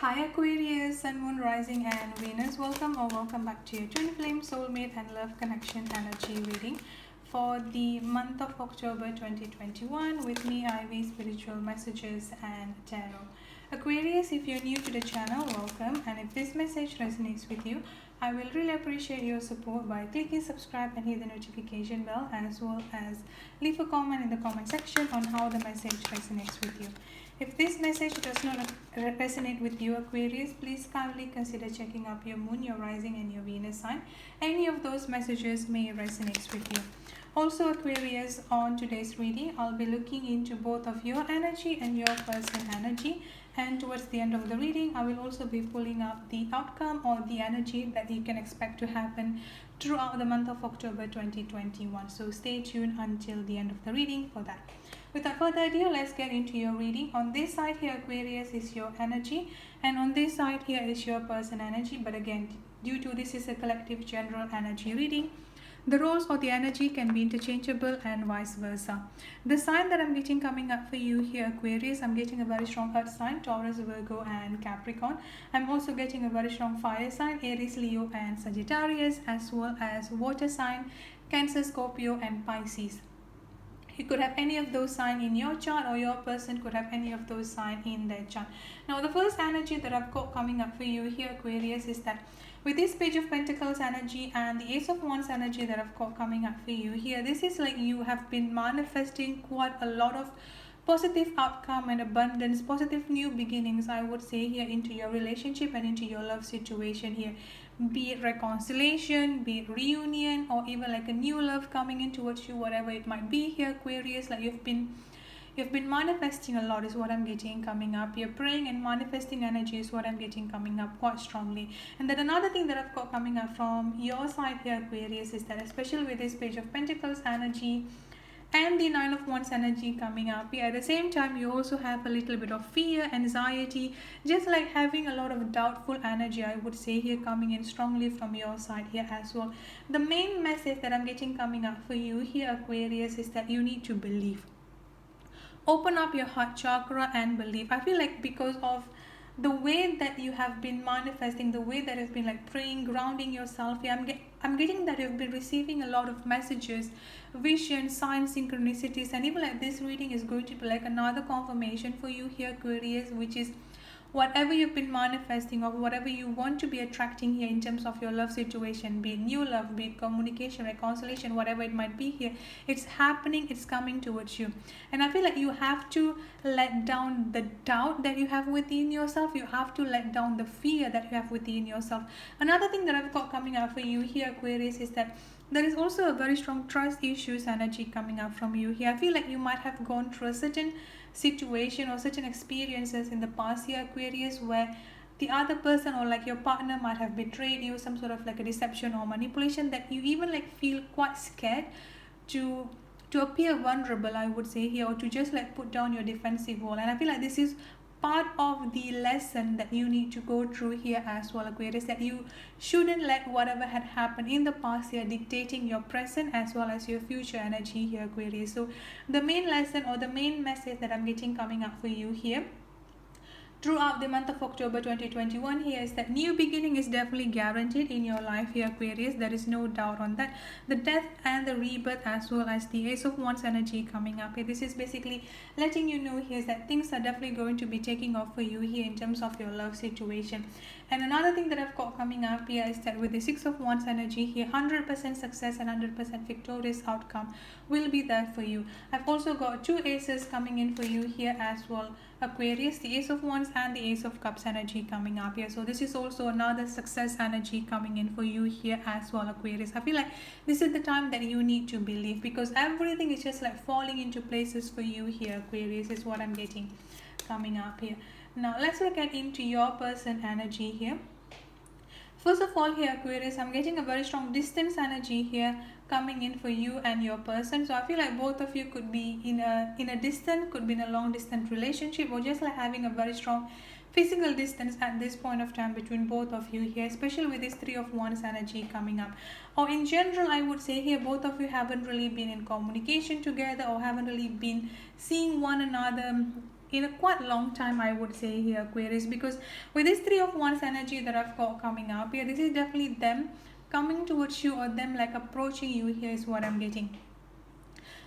Hi Aquarius, Sun, Moon, Rising and Venus. Welcome or welcome back to your Twin Flame, Soulmate and Love Connection Energy reading for the month of October 2021 with me, Ivy, Spiritual Messages and Tarot. Aquarius, if you're new to the channel, welcome, and if this message resonates with you, I will really appreciate your support by clicking subscribe and hit the notification bell, as well as leave a comment in the comment section on how the message resonates with you. If this message does not resonate with you, Aquarius, please kindly consider checking up your moon, your rising and your Venus sign. Any of those messages may resonate with you. Also, Aquarius, on today's reading, I'll be looking into both of your energy and your person energy. And towards the end of the reading, I will also be pulling up the outcome or the energy that you can expect to happen throughout the month of October 2021. So stay tuned until the end of the reading for that. Without further ado, let's get into your reading. On this side here, Aquarius, is your energy, and on this side here is your person energy. But again, due to this is a collective general energy reading, the roles or the energy can be interchangeable and vice versa. The sign that I'm getting coming up for you here, Aquarius, I'm getting a very strong earth sign, Taurus, Virgo and Capricorn. I'm also getting a very strong fire sign, Aries, Leo and Sagittarius, as well as water sign, Cancer, Scorpio and Pisces. You could have any of those signs in your chart, or your person could have any of those signs in their chart. Now, the first energy that I've got coming up for you here, Aquarius, is that with this Page of Pentacles energy and the Ace of Wands energy that I've got coming up for you here, this is like you have been manifesting quite a lot of positive outcome and abundance, positive new beginnings, I would say, here into your relationship and into your love situation here. Be it reconciliation, be it reunion, or even like a new love coming in towards you, whatever it might be here, Aquarius. Like you've been manifesting a lot is what I'm getting coming up. You're praying and manifesting energy is what I'm getting coming up quite strongly. And then another thing that I've got coming up from your side here, Aquarius, is that especially with this Page of Pentacles energy and the Nine of Wands energy coming up here, at the same time you also have a little bit of fear, anxiety, just like having a lot of doubtful energy, I would say, here coming in strongly from your side here as well. The main message that I'm getting coming up for you here, Aquarius, is that you need to believe. Open up your heart chakra and believe. I feel like because of the way that you have been manifesting, the way that you've been like praying, grounding yourself, I'm getting that you've been receiving a lot of messages, visions, signs, synchronicities, and even like this reading is going to be like another confirmation for you here, Aquarius, which is whatever you've been manifesting or whatever you want to be attracting here in terms of your love situation, be it new love, be it communication, reconciliation, whatever it might be here, it's happening, it's coming towards you. And I feel like you have to let down the doubt that you have within yourself. You have to let down the fear that you have within yourself. Another thing that I've got coming up for you here, Aquarius, is that there is also a very strong trust issues energy coming up from you here. I feel like you might have gone through a certain situation or certain experiences in the past year, Aquarius, where the other person or like your partner might have betrayed you, some sort of like a deception or manipulation, that you even like feel quite scared to appear vulnerable, I would say here, or to just like put down your defensive wall. And I feel like this is part of the lesson that you need to go through here as well, Aquarius, that you shouldn't let whatever had happened in the past year dictating your present as well as your future energy here, Aquarius. So the main lesson or the main message that I'm getting coming up for you here throughout the month of October 2021 here is that new beginning is definitely guaranteed in your life here, Aquarius. There is no doubt on that. The death and the rebirth, as well as the Ace of Wands energy coming up here, this is basically letting you know here is that things are definitely going to be taking off for you here in terms of your love situation. And another thing that I've got coming up here is that with the Six of Wands energy here, 100% success and 100% victorious outcome will be there for you. I've also got two aces coming in for you here as well, Aquarius, the Ace of Wands and the Ace of Cups energy coming up here. So this is also another success energy coming in for you here as well, Aquarius. I feel like this is the time that you need to believe, because everything is just like falling into places for you here, Aquarius, is what I'm getting coming up here. Now let's look at into your person energy here. First of all here, Aquarius, I'm getting a very strong distance energy here coming in for you and your person. So I feel like both of you could be in a distant, could be in a long distance relationship, or just like having a very strong physical distance at this point of time between both of you here, especially with this Three of Wands energy coming up. Or in general, I would say here both of you haven't really been in communication together, or haven't really been seeing one another in a quite long time, I would say here, Aquarius, because with this Three of Wands energy that I've got coming up here, this is definitely them coming towards you, or them like approaching you here is what I'm getting.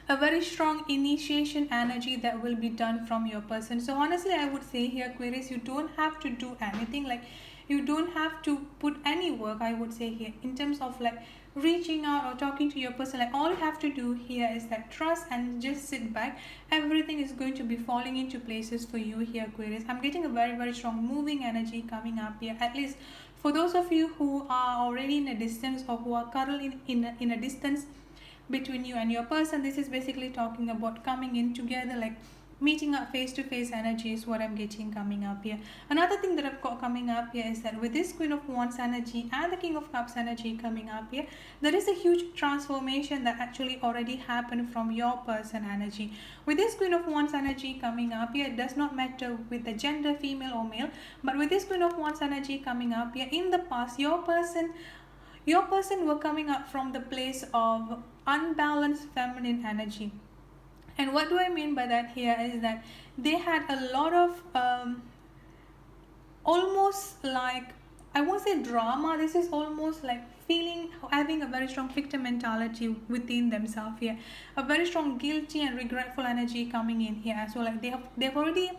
A very strong initiation energy that will be done from your person. So honestly, I would say here, Aquarius, you don't have to do anything, like you don't have to put any work, I would say here, in terms of like reaching out or talking to your person. Like all you have to do here is that trust and just sit back. Everything is going to be falling into places for you here, Aquarius. I'm getting a very strong moving energy coming up here, at least for those of you who are already in a distance, or who are currently in a distance between you and your person. This is basically talking about coming in together, like meeting up face to face energy is what I'm getting coming up here. Another thing that I've got coming up here is that with this Queen of Wands energy and the King of Cups energy coming up here, there is a huge transformation that actually already happened from your person energy. With this Queen of Wands energy coming up here, it does not matter with the gender, female or male, but with this Queen of Wands energy coming up here, in the past, your person were coming up from the place of unbalanced feminine energy. And what do I mean by that here is that they had a lot of almost like, I won't say drama, this is almost like having a very strong victim mentality within themselves here, a very strong guilty and regretful energy coming in here as well. Like they've already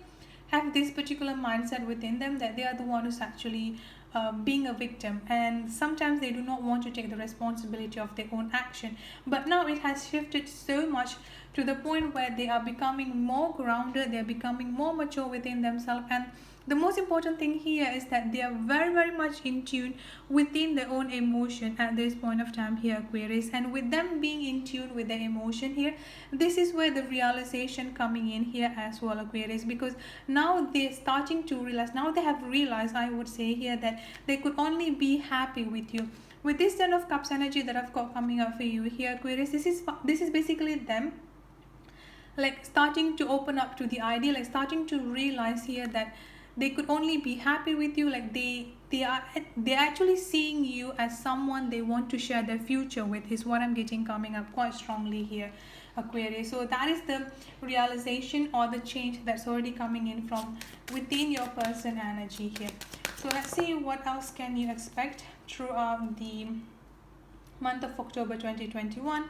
have this particular mindset within them that they are the one who's actually being a victim, and sometimes they do not want to take the responsibility of their own action. But now it has shifted so much to the point where they are becoming more grounded, they are becoming more mature within themselves, and the most important thing here is that they are very much in tune within their own emotion at this point of time here, Aquarius. And with them being in tune with their emotion here, this is where the realization coming in here as well, Aquarius, because now they're starting to realize, now they have realized, I would say here, that they could only be happy with you. With this Ten of Cups energy that I've got coming up for you here, Aquarius, this is basically them like starting to open up to the idea, like starting to realize here that they could only be happy with you. Like they're actually seeing you as someone they want to share their future with, is what I'm getting coming up quite strongly here, Aquarius. So that is the realization or the change that's already coming in from within your person energy here. So let's see what else can you expect throughout the month of October 2021.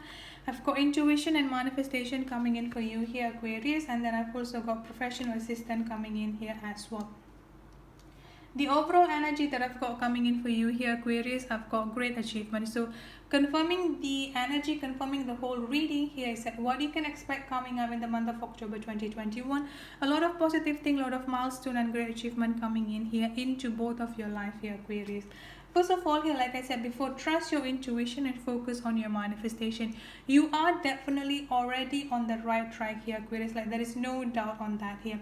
I've got intuition and manifestation coming in for you here, Aquarius, and then I've also got professional assistant coming in here as well. The overall energy that I've got coming in for you here, Aquarius, I've got great achievement. So confirming the energy, confirming the whole reading here is that what you can expect coming up in the month of October 2021. A lot of positive thing, a lot of milestone and great achievement coming in here into both of your life here, Aquarius. First of all here, like I said before, trust your intuition and focus on your manifestation. You are definitely already on the right track here, Aquarius. Like there is no doubt on that here.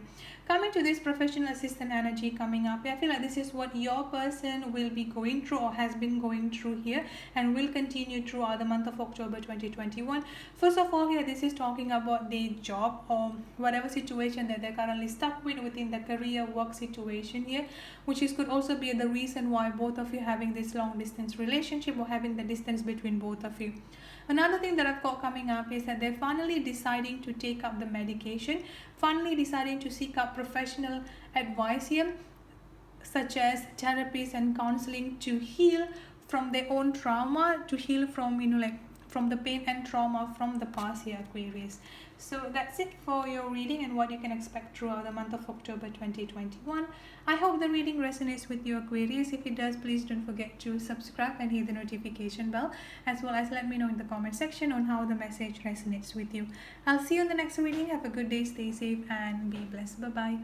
Coming to this professional assistant energy coming up, I feel like this is what your person will be going through or has been going through here and will continue throughout the month of October 2021. First of all here, this is talking about their job or whatever situation that they're currently stuck with within the career work situation here, which could also be the reason why both of you having this long distance relationship or having the distance between both of you. Another thing that I've got coming up is that they're finally deciding to take up the medication, finally deciding to seek out professional advice here, such as therapies and counseling, to heal from their own trauma, to heal from from the pain and trauma from the past here, Aquarius. So that's it for your reading and what you can expect throughout the month of October 2021. I hope the reading resonates with you, Aquarius. If it does, please don't forget to subscribe and hit the notification bell, as well as let me know in the comment section on how the message resonates with you. I'll see you in the next reading. Have a good day, stay safe and be blessed. Bye bye.